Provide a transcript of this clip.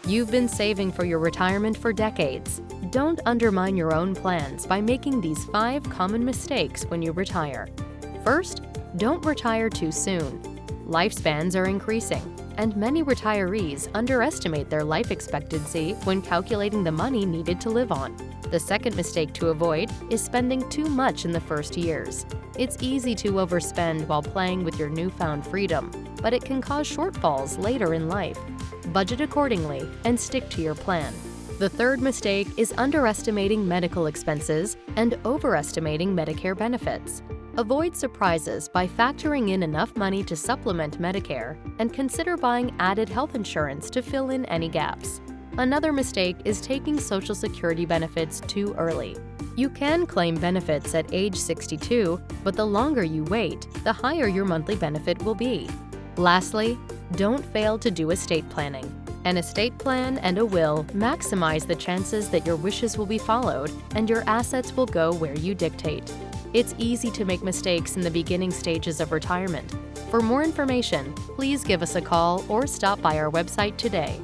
You've been saving for your retirement for decades. Don't undermine your own plans by making these 5 common mistakes when you retire. First, don't retire too soon. Lifespans are increasing, and many retirees underestimate their life expectancy when calculating the money needed to live on. The second mistake to avoid is spending too much in the first years. It's easy to overspend while playing with your newfound freedom, but it can cause shortfalls later in life. Budget accordingly and stick to your plan. The third mistake is underestimating medical expenses and overestimating Medicare benefits. Avoid surprises by factoring in enough money to supplement Medicare and consider buying added health insurance to fill in any gaps. Another mistake is taking Social Security benefits too early. You can claim benefits at age 62, but the longer you wait, the higher your monthly benefit will be. Lastly, don't fail to do estate planning. An estate plan and a will maximize the chances that your wishes will be followed and your assets will go where you dictate. It's easy to make mistakes in the beginning stages of retirement. For more information, please give us a call or stop by our website today.